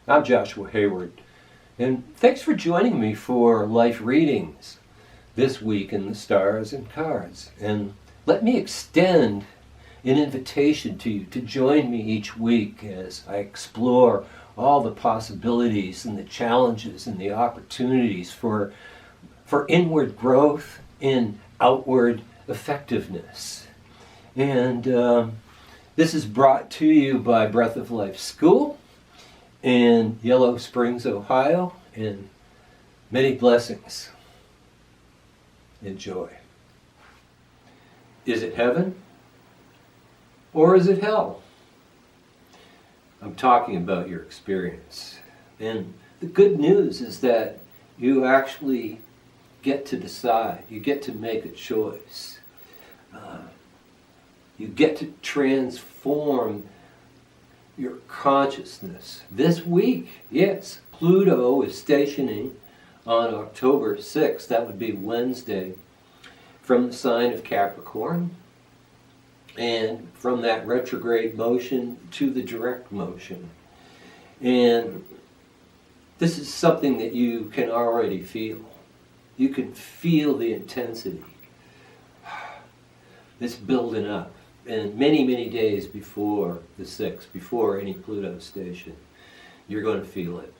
I'm Joshua Hayward, and thanks for joining me for life readings this week in the Stars and Cards. And let me extend an invitation to you to join me each week as I explore all the possibilities and the challenges and the opportunities for inward growth and outward effectiveness. And this is brought to you by Breath of Life School in Yellow Springs, Ohio, and many blessings. Enjoy. Is it heaven or is it hell? I'm talking about your experience. And the good news is that you actually get to decide. You get to make a choice. You get to transform your consciousness. This week, yes, Pluto is stationing on October 6th, that would be Wednesday, from the sign of Capricorn, and from that retrograde motion to the direct motion. And this is something that you can already feel. You can feel the intensity. It's building up. And many, many days before the 6th, before any Pluto station, you're going to feel it.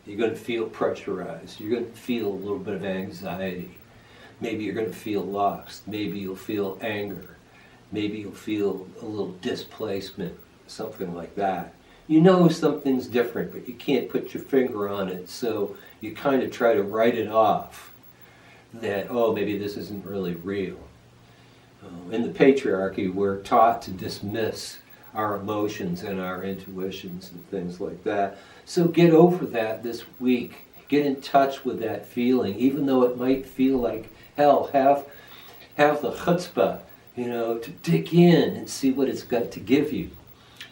You're going to feel pressurized. You're going to feel a little bit of anxiety. Maybe you're going to feel lost. Maybe you'll feel anger. Maybe you'll feel a little displacement, something like that. You know something's different, but you can't put your finger on it, so you kind of try to write it off. That, oh, maybe this isn't really real. In the patriarchy, we're taught to dismiss our emotions and our intuitions and things like that. So get over that this week. Get in touch with that feeling, even though it might feel like hell. Have the chutzpah, to dig in and see what it's got to give you.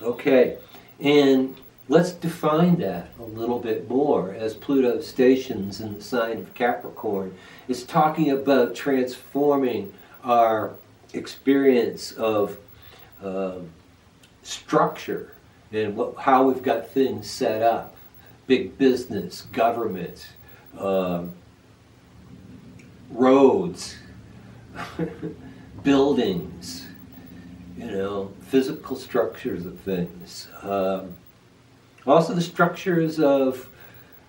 Okay, and let's define that a little bit more as Pluto stations in the sign of Capricorn. It's talking about transforming our experience of structure and how we've got things set up. Big business, government, roads, buildings, physical structures of things. Also the structures of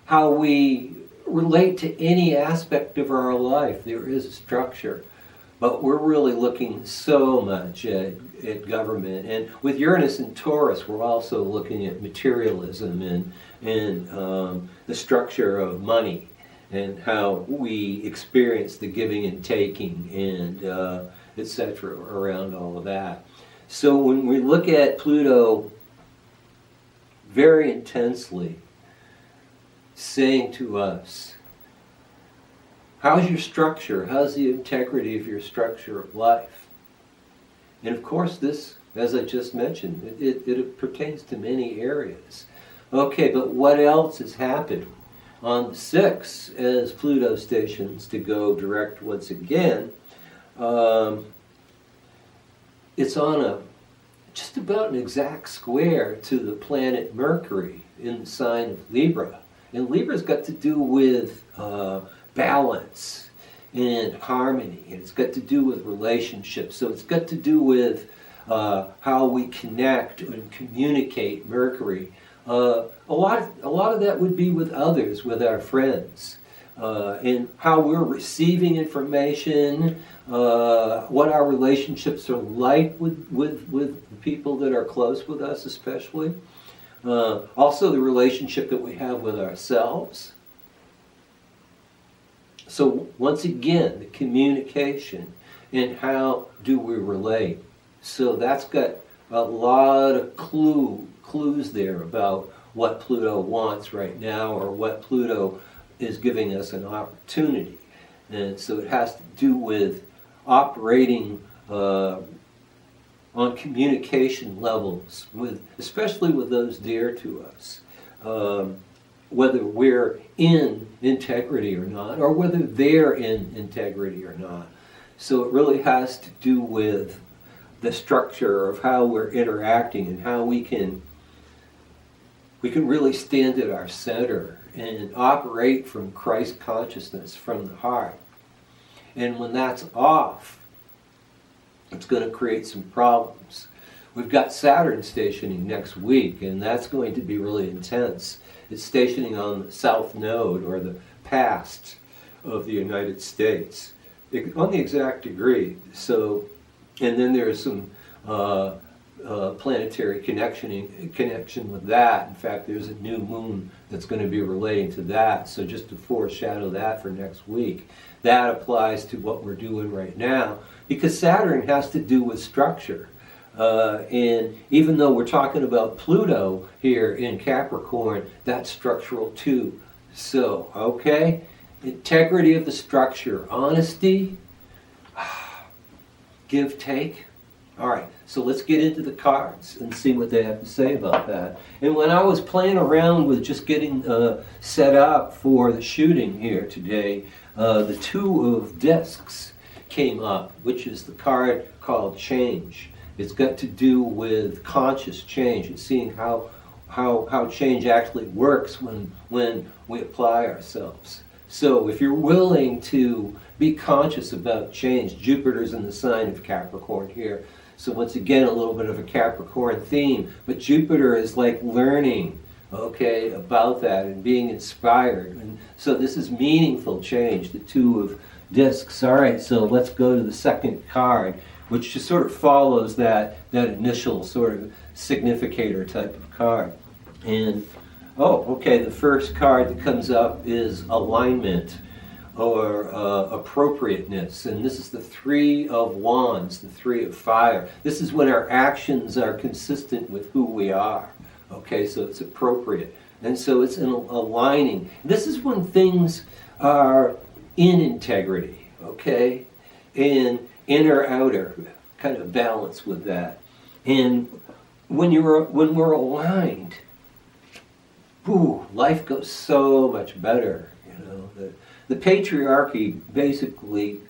how we relate to any aspect of our life. There is a structure. But we're really looking so much at government. And with Uranus and Taurus, we're also looking at materialism and the structure of money and how we experience the giving and taking and etc. around all of that. So when we look at Pluto very intensely saying to us, how's your structure? How's the integrity of your structure of life? And of course this, as I just mentioned, it pertains to many areas. Okay, but what else has happened? On the 6th, as Pluto stations to go direct once again, it's on just about an exact square to the planet Mercury in the sign of Libra. And Libra's got to do with balance and harmony, and it's got to do with relationships. So it's got to do with how we connect and communicate. Mercury. A lot of that would be with others, with our friends, and how we're receiving information, what our relationships are like with people that are close with us, especially. Also the relationship that we have with ourselves. So once again, the communication and how do we relate. So that's got a lot of clues there about what Pluto wants right now or what Pluto is giving us an opportunity. And so it has to do with operating on communication levels, especially with those dear to us. Whether we're in integrity or not, or whether they're in integrity or not. So it really has to do with the structure of how we're interacting and how we can we can really stand at our center and operate from Christ consciousness, from the heart. And when that's off, it's going to create some problems. We've got Saturn stationing next week, and that's going to be really intense. It's stationing on the south node, or the past of the United States, on the exact degree. So, and then there's some planetary connection with that. In fact, there's a new moon that's going to be relating to that. So just to foreshadow that for next week, that applies to what we're doing right now, because Saturn has to do with structure. And even though we're talking about Pluto here in Capricorn, that's structural too. So, okay, integrity of the structure, honesty, give, take. All right, so let's get into the cards and see what they have to say about that. And when I was playing around with just getting set up for the shooting here today, the Two of Discs came up, which is the card called Change. It's got to do with conscious change and seeing how change actually works when we apply ourselves. So if you're willing to be conscious about change, Jupiter's in the sign of Capricorn here. So once again, a little bit of a Capricorn theme, but Jupiter is like learning, okay, about that and being inspired. And so this is meaningful change, the Two of Discs. All right, so let's go to the second card, which just sort of follows that initial sort of significator type of card. And, oh, okay, the first card that comes up is alignment, or appropriateness. And this is the Three of Wands, the Three of Fire. This is when our actions are consistent with who we are. Okay, so it's appropriate. And so it's an aligning. This is when things are in integrity, okay? And inner, outer, kind of balance with that. And when we're aligned, ooh, life goes so much better, you know. The patriarchy basically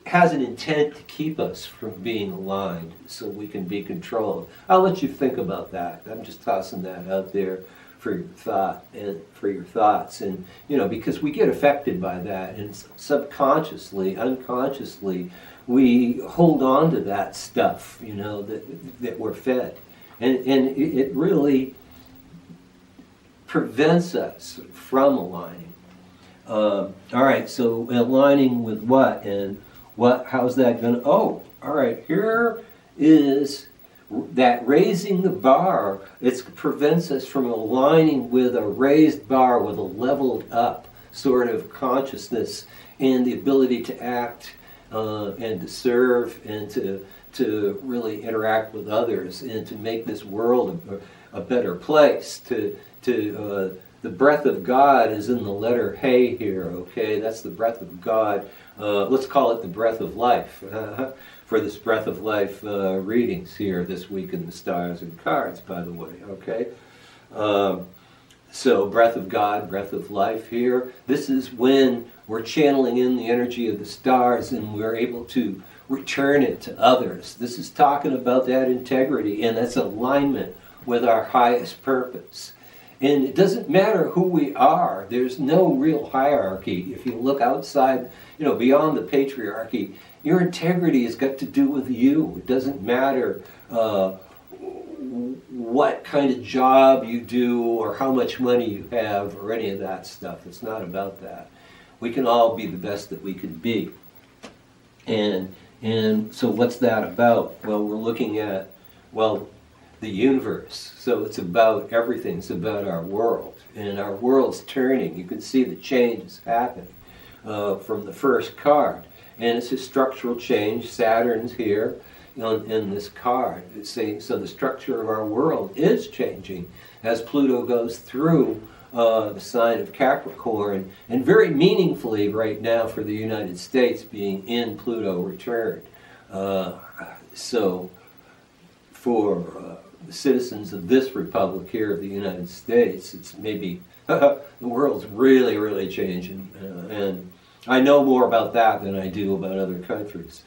has an intent to keep us from being aligned so we can be controlled. I'll let you think about that. I'm just tossing that out there for your thought and for your thoughts. And, you know, because we get affected by that, and subconsciously, unconsciously, we hold on to that stuff, you know, that we're fed. And it really prevents us from aligning. All right, so aligning with what? And how's that going to, oh, all right, here is that raising the bar. It prevents us from aligning with a raised bar, with a leveled up sort of consciousness and the ability to act and to serve and to really interact with others and to make this world a better place. The breath of God is in the letter Hey here, okay? That's the breath of God. Let's call it the breath of life for this breath of life readings here this week in the stars and cards, by the way, okay? So breath of God, breath of life here. This is when we're channeling in the energy of the stars and we're able to return it to others. This is talking about that integrity, and that's alignment with our highest purpose. And it doesn't matter who we are. There's no real hierarchy. If you look outside, you know, beyond the patriarchy, your integrity has got to do with you. It doesn't matter what kind of job you do or how much money you have or any of that stuff. It's not about that. We can all be the best that we can be. And so what's that about? Well, we're looking at, well, the universe. So it's about everything. It's about our world. And our world's turning. You can see the change is happening from the first card. And it's a structural change. Saturn's here in this card. It's saying, so the structure of our world is changing as Pluto goes through the sign of Capricorn. And very meaningfully right now for the United States being in Pluto returned. So for the citizens of this republic here of the United States, it's maybe the world's really, really changing, and I know more about that than I do about other countries.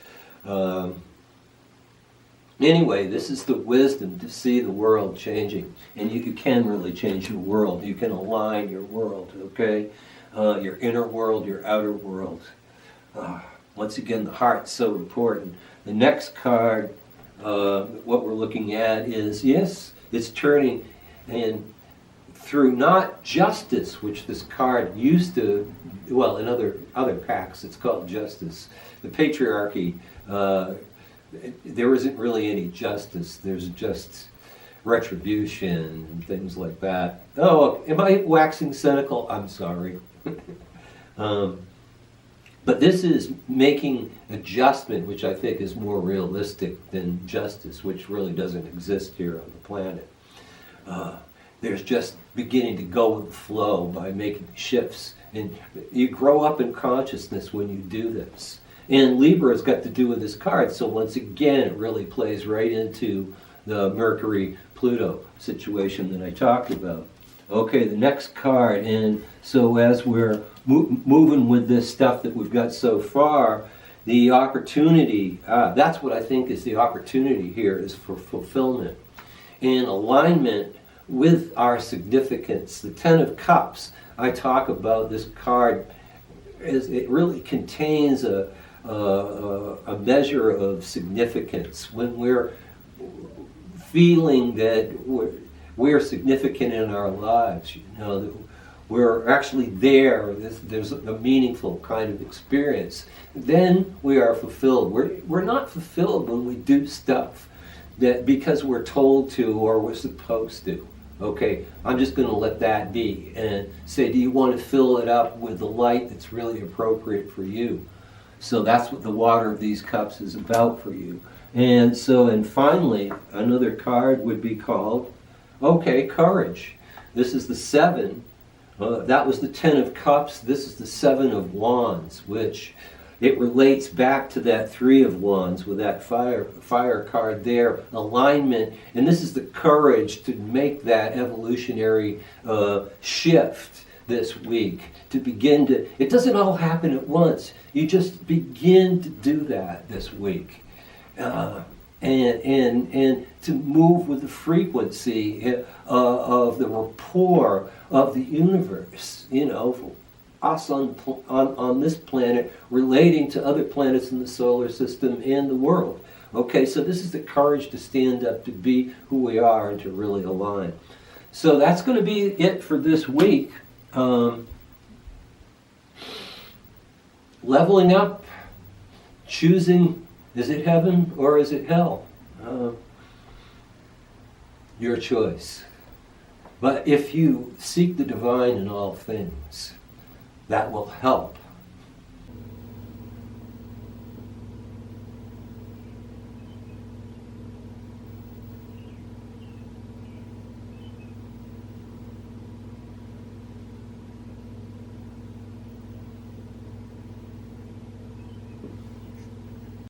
Anyway, this is the wisdom to see the world changing. And you can really change your world. You can align your world, okay? Your inner world, your outer world. Once again, the heart's so important. The next card, what we're looking at is, yes, it's turning and through not justice, which this card used to, well, in other packs it's called justice. The patriarchy, there isn't really any justice. There's just retribution and things like that. Oh, am I waxing cynical? I'm sorry. But this is making adjustment, which I think is more realistic than justice, which really doesn't exist here on the planet. There's just beginning to go with the flow by making shifts. And you grow up in consciousness when you do this. And Libra's got to do with this card, so once again it really plays right into the Mercury-Pluto situation that I talked about. Okay, the next card, and so as we're moving with this stuff that we've got so far, the opportunity, that's what I think is the opportunity here, is for fulfillment and alignment with our significance. The Ten of Cups, I talk about this card, it really contains a measure of significance. When we're feeling that we're significant in our lives, you know, that we're actually there, there's a meaningful kind of experience, then we are fulfilled. We're not fulfilled when we do stuff that because we're told to or we're supposed to. Okay, I'm just going to let that be and say, do you want to fill it up with the light that's really appropriate for you? So that's what the Water of these Cups is about for you. And so, and finally, another card would be called, okay, Courage. This is the 7. That was the 10 of Cups. This is the 7 of Wands, which it relates back to that 3 of Wands with that fire card there, alignment. And this is the courage to make that evolutionary shift this week, to begin to, it doesn't all happen at once. You just begin to do that this week. And to move with the frequency of the rapport of the universe, you know, for us on this planet relating to other planets in the solar system and the world. Okay, so this is the courage to stand up, to be who we are, and to really align. So that's going to be it for this week. Leveling up, choosing, is it heaven or is it hell? Your choice. But if you seek the divine in all things, that will help